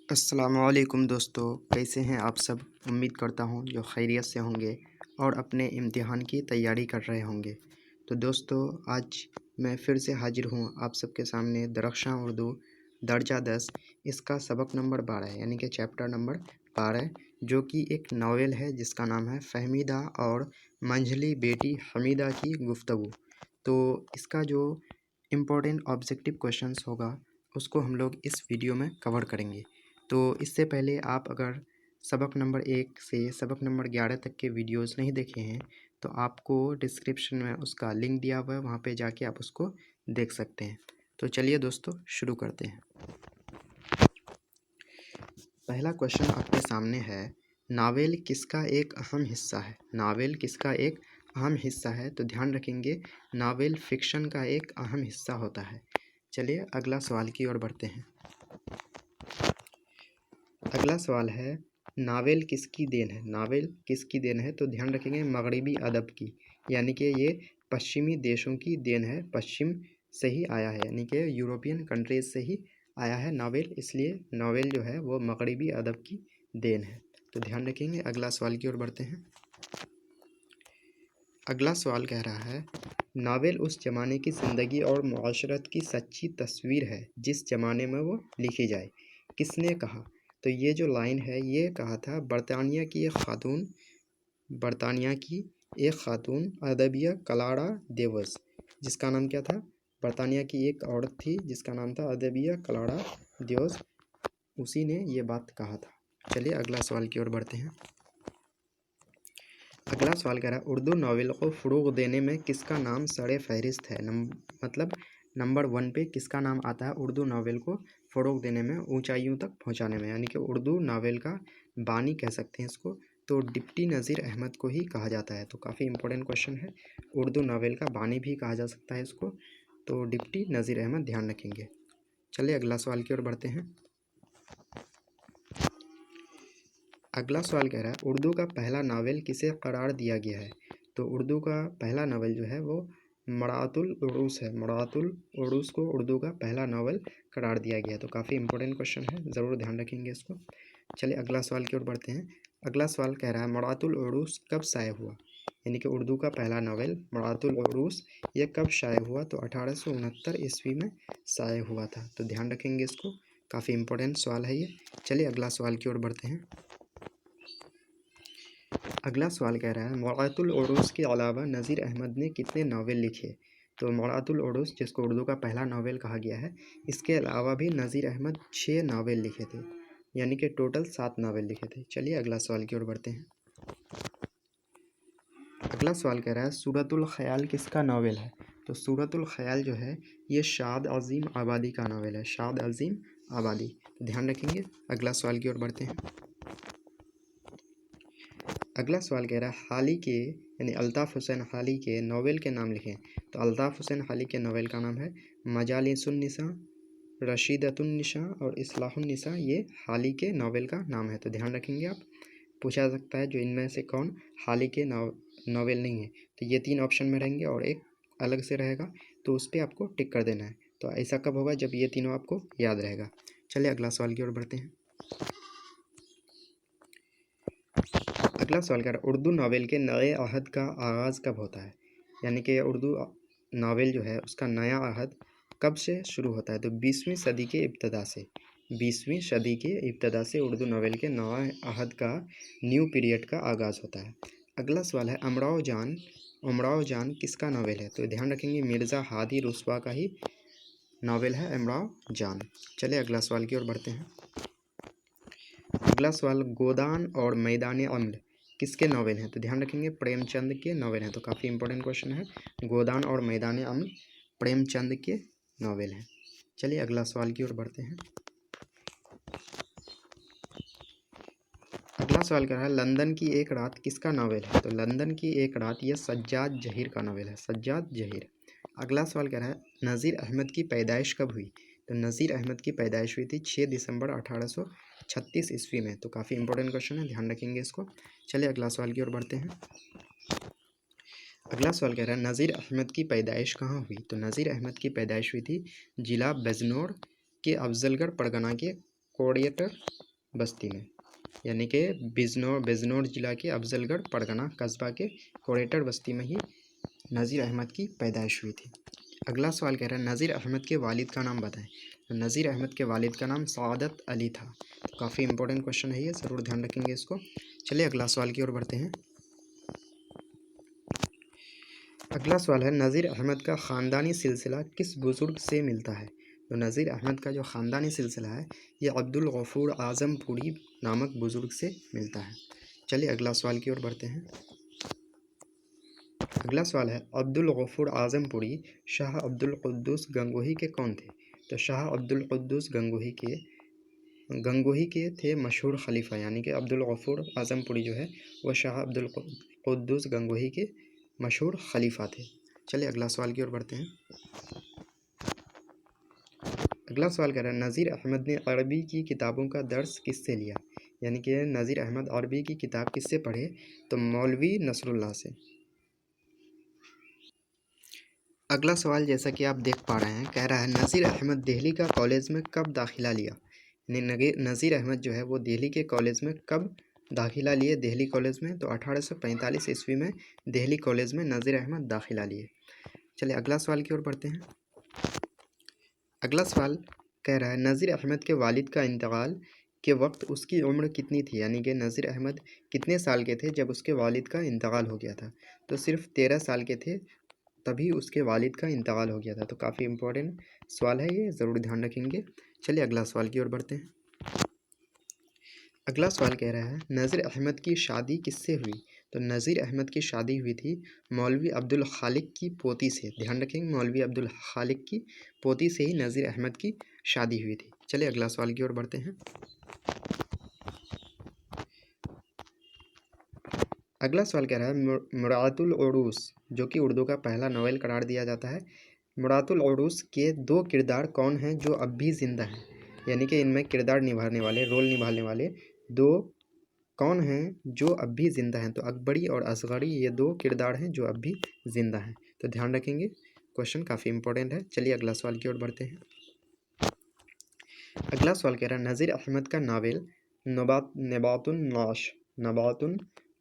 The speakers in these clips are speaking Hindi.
अस्सलामुअलैकुम दोस्तों, कैसे हैं आप सब। उम्मीद करता हूं जो खैरियत से होंगे और अपने इम्तिहान की तैयारी कर रहे होंगे। तो दोस्तों, आज मैं फिर से हाजिर हूं आप सबके सामने दरख्शां उर्दू दर्जा 10 इसका सबक नंबर 12 यानी कि चैप्टर नंबर 12, जो कि एक नावल है जिसका नाम है फ़हमीदा और मंझली बेटी हमीदा की गुफ्तगू। तो इसका जो इम्पोर्टेंट ऑब्जेक्टिव क्वेश्चंस होगा उसको हम लोग इस वीडियो में कवर करेंगे। तो इससे पहले आप अगर सबक नंबर 1 से सबक नंबर 11 तक के वीडियोस नहीं देखे हैं तो आपको डिस्क्रिप्शन में उसका लिंक दिया हुआ है, वहाँ पे जाके आप उसको देख सकते हैं। तो चलिए दोस्तों, शुरू करते हैं। पहला क्वेश्चन आपके सामने है, नावल किसका एक अहम हिस्सा है। नावल किसका एक अहम हिस्सा है, तो ध्यान रखेंगे नावल फिक्शन का एक अहम हिस्सा होता है। चलिए अगला सवाल की ओर बढ़ते हैं। अगला सवाल है, नावल किसकी देन है। नावल किसकी देन है, तो ध्यान रखेंगे मगरबी अदब की, यानी कि ये पश्चिमी देशों की देन है, पश्चिम से ही आया है, यानी कि यूरोपियन कंट्रीज से ही आया है नावल, इसलिए नावल जो है वो मगरबी अदब की देन है। तो ध्यान रखेंगे। अगला सवाल की ओर बढ़ते हैं। अगला सवाल कह रहा है, नावल उस ज़माने की ज़िंदगी और मुआशरत की सच्ची तस्वीर है जिस ज़माने में वो लिखी जाए। किसने कहा, तो ये जो लाइन है ये कहा था बरतानिया की एक ख़ातून अदबिया क्लारा देवस, जिसका नाम क्या था। बरतानिया की एक औरत थी जिसका नाम था अदबिया क्लारा देवस, उसी ने ये बात कहा था। चलिए अगला सवाल की ओर बढ़ते हैं। अगला सवाल कह रहा है, उर्दू नावल को फ़रोग़ देने में किसका नाम सरे फहरिस्त है। मतलब नंबर 1 पे किसका नाम आता है उर्दू नावल को फ़रोग़ देने में, ऊंचाइयों तक पहुंचाने में, यानी कि उर्दू नावल का बानी कह सकते हैं इसको। तो डिप्टी नज़ीर अहमद को ही कहा जाता है। तो काफ़ी इंपॉर्टेंट क्वेश्चन है, उर्दू नावल का बानी भी कहा जा सकता है इसको, तो डिप्टी नज़ीर अहमद, ध्यान रखेंगे। चलिए अगला सवाल की ओर बढ़ते हैं। अगला सवाल कह रहा है, उर्दू का पहला नावल किसे करार दिया गया है। तो उर्दू का पहला नावल जो है वो मरातुल उरूस है। मरातुल उरूस को उर्दू का पहला नावल करार दिया गया है। तो काफ़ी इंपॉर्टेंट क्वेश्चन है, ज़रूर ध्यान रखेंगे इसको। चलिए अगला सवाल की ओर बढ़ते हैं। अगला सवाल कह रहा है, मरातुल उरूस कब शाये हुआ, यानी कि उर्दू का पहला नावल मरातुल उरूस ये कब शाये हुआ। तो 1869 ईस्वी में शाये हुआ था। तो ध्यान रखेंगे इसको, काफ़ी इंपॉर्टेंट सवाल है ये। चलिए अगला सवाल की ओर बढ़ते हैं। अगला सवाल कह रहा है, मरातुल उरूस के अलावा नज़ीर अहमद ने कितने नावल लिखे। तो मरातुल उरूस जिसको उर्दू का पहला नावल कहा गया है, इसके अलावा भी नज़ीर अहमद 6 नावल लिखे थे, यानी कि टोटल 7 नावल लिखे थे। चलिए अगला सवाल की ओर बढ़ते हैं। अगला सवाल कह रहा है, सूरतुल ख़याल किसका नावल है। तो सूरतुल ख़याल जो है ये शाद अज़ीम आबादी का नावल है, शाद अज़ीम आबादी। तो ध्यान रखेंगे। अगला सवाल की ओर बढ़ते हैं। अगला सवाल कह रहा है, हाली के यानी अल्ताफ़ हुसैन हाली के नावल के नाम लिखें। तो अल्ताफ़ हुसैन हाली के नावल का नाम है मजालिसुन्निसा, रशीदतुन्निसा और इस्लाहुन्निसा, ये हाली के नावल का नाम है। तो ध्यान रखेंगे। आप पूछा जा सकता है जो इनमें से कौन हाली के नावल नहीं है, तो ये 3 ऑप्शन में रहेंगे और एक अलग से रहेगा, तो उस पर आपको टिक कर देना है। तो ऐसा कब होगा, जब ये तीनों आपको याद रहेगा। चलिए अगला सवाल की ओर बढ़ते हैं। अगला सवाल कर, उर्दू नावल के नए अहद का आगाज़ कब होता है, यानी कि उर्दू नावल जो है उसका नया अहद कब से शुरू होता है। तो 20वीं सदी के इब्तदा से, 20वीं सदी के इब्तदा से उर्दू नावल के नए अहद का, न्यू पीरियड का आगाज़ होता है। अगला सवाल है, अमराव जान किसका नावल है। तो ध्यान रखेंगे मिर्ज़ा हादी रुस्वा का ही नावल है अमराव जान। चलिए अगला सवाल की ओर बढ़ते हैं। अगला सवाल, गोदान और मैदान अम्ल किसके नावल हैं। तो ध्यान रखेंगे प्रेमचंद के नावल हैं। तो काफ़ी इंपॉर्टेंट क्वेश्चन है, गोदान और मैदान अम्ल प्रेमचंद के नावल हैं। चलिए अगला सवाल की ओर बढ़ते हैं। अगला सवाल कर रहा है, लंदन की एक रात किसका नावल है। तो लंदन की एक रात ये सज्जाद जहीर का नावल है, सज्जाद जहीर। अगला सवाल कह रहा है, नज़ीर अहमद की पैदाइश कब हुई। तो नज़ीर अहमद की पैदाइश हुई थी 6 दिसंबर 1836 ईस्वी में। तो काफ़ी इंपॉर्टेंट क्वेश्चन है, ध्यान रखेंगे इसको। चलिए अगला सवाल की ओर बढ़ते हैं। अगला सवाल कह रहा है, नज़ीर अहमद की पैदाइश कहाँ हुई। तो नज़ीर अहमद की पैदाइश हुई थी ज़िला बिजनौर के अफजलगढ़ परगना के कोडिएटर बस्ती में, यानी कि बिजनौर जिला के अफजलगढ़ परगना कस्बा के कोडिएटर बस्ती में ही नज़ीर अहमद की पैदाइश हुई थी। अगला सवाल कह रहा है नज़ीर अहमद के वालिद का नाम बताएं। तो नज़ीर अहमद के वालिद का नाम सआदत अली था। तो काफ़ी इंपॉर्टेंट क्वेश्चन है ये, ज़रूर ध्यान रखेंगे इसको। चलिए अगला सवाल की ओर बढ़ते हैं। अगला सवाल है नज़ीर अहमद का ख़ानदानी सिलसिला किस बुज़ुर्ग से मिलता है। तो नज़ीर अहमद का जो ख़ानदानी सिलसिला है ये अब्दुल गफ़ूर आज़मपुरी नामक बुज़ुर्ग से मिलता है। चलिए अगला सवाल की ओर बढ़ते हैं। अगला सवाल है अब्दुल गफ़ूर आज़मपुरी शाह अब्दुल क़ुद्दूस गंगोही के कौन थे। तो शाह अब्दुल क़ुद्दूस गंगोही के थे मशहूर खलीफा, यानी कि अब्दुल गफ़ूर आज़मपुरी जो है वह शाह अब्दुल क़ुद्दूस गंगोही के मशहूर खलीफा थे। चलिए अगला सवाल की ओर बढ़ते हैं। अगला सवाल कह रहा है नज़ीर अहमद ने अरबी की किताबों का दर्स किससे लिया, यानी कि नज़ीर अहमद अरबी की किताब किससे पढ़े। तो मौलवी नसरुल्लाह से। अगला सवाल जैसा कि आप देख पा रहे हैं कह रहा है नज़ीर अहमद दिल्ली का कॉलेज में कब दाखिला लिया, यानी नज़ीर अहमद जो है वो दिल्ली के कॉलेज में कब दाखिला लिए दिल्ली कॉलेज में। तो 1845 ईस्वी में दिल्ली कॉलेज में नज़ीर अहमद दाखिला लिए। चलिए अगला सवाल की ओर बढ़ते हैं। अगला सवाल कह रहा है नज़ीर अहमद के वालिद का इंतकाल के वक्त उसकी उम्र कितनी थी, यानी कि नज़ीर अहमद कितने साल के थे जब उसके वालिद का इंतकाल हो गया था। तो सिर्फ 13 साल के थे तभी उसके वालिद का इंतकाल हो गया था। तो काफ़ी इंपॉर्टेंट सवाल है ये, ज़रूर ध्यान रखेंगे। चलिए अगला सवाल की ओर बढ़ते हैं। अगला सवाल कह रहा है नज़ीर अहमद की शादी किससे हुई। तो नज़ीर अहमद की शादी हुई थी मौलवी अब्दुल खालिक की पोती से। ध्यान रखेंगे मौलवी अब्दुल खालिक की पोती से ही नज़ीर अहमद की शादी हुई थी। चलिए अगला सवाल की ओर बढ़ते हैं। अगला सवाल कह रहा है मुरातुल उरूस, जो कि उर्दू का पहला नोवेल करार दिया जाता है, मुरातुल उरूस के 2 किरदार कौन हैं जो अब भी ज़िंदा हैं, यानी कि इनमें किरदार निभाने वाले, रोल निभाने वाले 2 कौन हैं जो अब भी ज़िंदा हैं। तो अकबरी और असगरी ये 2 किरदार हैं जो अब भी ज़िंदा हैं। तो ध्यान रखेंगे, क्वेश्चन काफ़ी इंपॉर्टेंट है। चलिए अगला सवाल की ओर बढ़ते हैं। अगला सवाल कह रहा है नज़ीर अहमद का नावल नबातुन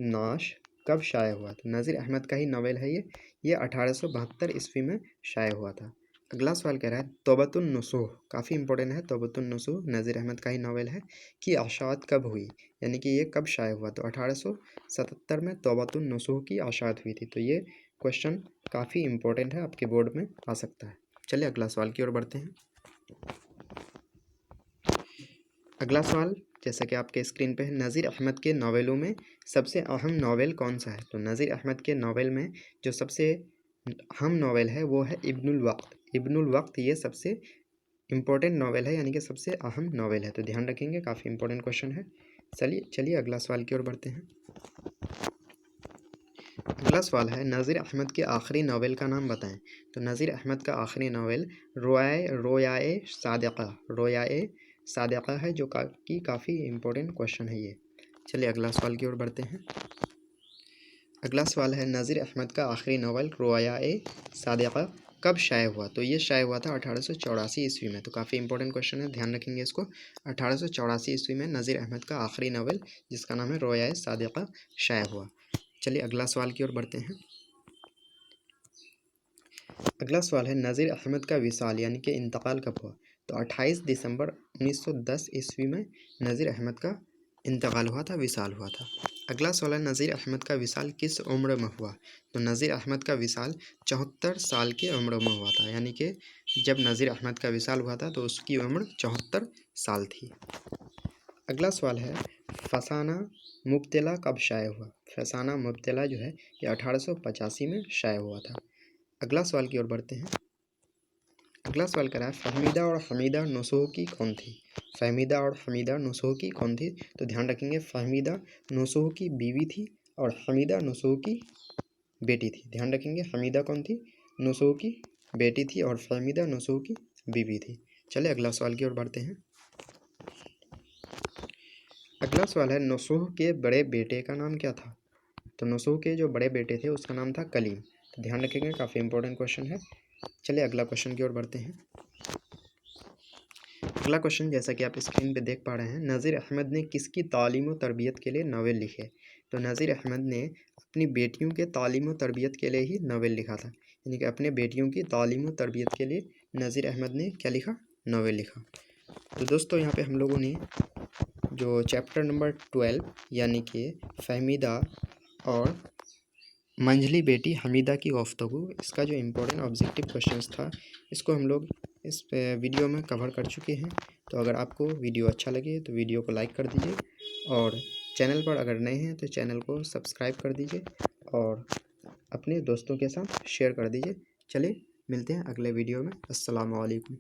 नाश कब शाया हुआ। तो नज़ीर अहमद का ही नावल है ये 1872 ईस्वी में शाया हुआ था। अगला सवाल कह रहा है तौबतुन नुसूह, काफ़ी इंपॉर्टेंट है, तौबतुन नुसूह नज़ीर अहमद का ही नावल है कि आशात कब हुई, यानी कि ये कब शाया हुआ। तो 1877 में तौबतुन नुसूह की आशात हुई थी। तो ये क्वेश्चन काफ़ी इंपॉर्टेंट है, आपके बोर्ड में आ सकता है। चलिए अगला सवाल की ओर बढ़ते हैं। अगला सवाल जैसा कि आपके स्क्रीन पे है नज़ीर अहमद के नावलों में सबसे अहम नावल कौन सा है। तो नज़ीर अहमद के नावल में जो सबसे अहम नावल है वो है इब्नुल वक्त। इब्नुल वक्त ये सबसे इम्पोर्टेंट नावल है, यानी कि सबसे अहम नावल है। तो ध्यान रखेंगे, काफ़ी इंपॉर्टेंट क्वेश्चन है। चलिए अगला सवाल की ओर बढ़ते हैं। अगला सवाल है नज़ीर अहमद के आखिरी नावल का नाम बताएं। तो नज़ीर अहमद का आखिरी नावल रोयाए सादिक़ा है, जो काफ़ी इम्पोर्टेंट क्वेश्चन है ये। चलिए अगला सवाल की ओर बढ़ते हैं। अगला सवाल है नज़ीर अहमद का आखिरी नावल रोयाए सादिक़ा कब शाया हुआ। तो ये शाया हुआ था 1884 ईस्वी में। तो काफ़ी इंपॉर्टेंट क्वेश्चन है, ध्यान रखेंगे इसको। 1884 ईस्वी में नज़ीर अहमद का आखिरी नावल जिसका नाम है रोयाए सादिक़ा शाया हुआ। चलिए अगला सवाल की ओर बढ़ते हैं। अगला सवाल है नज़ीर अहमद का विसाल यानी कि इंतकाल कब हुआ। तो 28 दिसंबर 1910 ईस्वी में नज़ीर अहमद का इंतकाल हुआ था, विसाल हुआ था। अगला सवाल है नज़ीर अहमद का विसाल किस उम्र में हुआ। तो नज़ीर अहमद का विसाल 74 साल की उम्र में हुआ था, यानी कि जब नज़ीर अहमद का विसाल हुआ था तो उसकी उम्र 74 साल थी। अगला सवाल है फसाना मुब्तला कब शाया हुआ। फसाना मुब्तला जो है ये 1885 में शाया हुआ था। अगला सवाल की ओर बढ़ते हैं। अगला सवाल करा है फ़हमीदा और हमीदा नसूही कौन थी। फ़हमीदा और हमीदा नसूही कौन थी। तो ध्यान रखेंगे फ़हमीदा नसूही की बीवी थी और हमीदा नसूही की बेटी थी। ध्यान रखेंगे हमीदा कौन थी, नसूही की बेटी थी और फ़हमीदा नसूही की बीवी थी। चले अगला सवाल की ओर बढ़ते हैं। अगला सवाल है नसूह के बड़े बेटे का नाम क्या था। तो नसूह के जो बड़े बेटे थे उसका नाम था कलीम। तो ध्यान रखेंगे, काफ़ी इंपॉर्टेंट क्वेश्चन है। चलिए अगला क्वेश्चन की ओर बढ़ते हैं। अगला क्वेश्चन जैसा कि आप स्क्रीन पे देख पा रहे हैं, नज़ीर अहमद ने किसकी तालीम व तरबियत के लिए नावल लिखे? तो नज़ीर अहमद ने अपनी बेटियों के तालीम व तरबियत के लिए ही नावल लिखा था, यानी कि अपने बेटियों की तालीम व तरबियत के लिए नज़ीर अहमद ने क्या लिखा? नावल लिखा। तो दोस्तों यहाँ पे हम लोगों ने जो चैप्टर नंबर 12 यानी कि फ़हमीदा और मंझली बेटी हमीदा की गुफ्तगू, इसका जो इम्पोर्टेंट ऑब्जेक्टिव क्वेश्चंस था, इसको हम लोग इस वीडियो में कवर कर चुके हैं। तो अगर आपको वीडियो अच्छा लगे तो वीडियो को लाइक कर दीजिए, और चैनल पर अगर नए हैं तो चैनल को सब्सक्राइब कर दीजिए और अपने दोस्तों के साथ शेयर कर दीजिए। चलिए मिलते हैं अगले वीडियो में। अस्सलाम वालेकुम।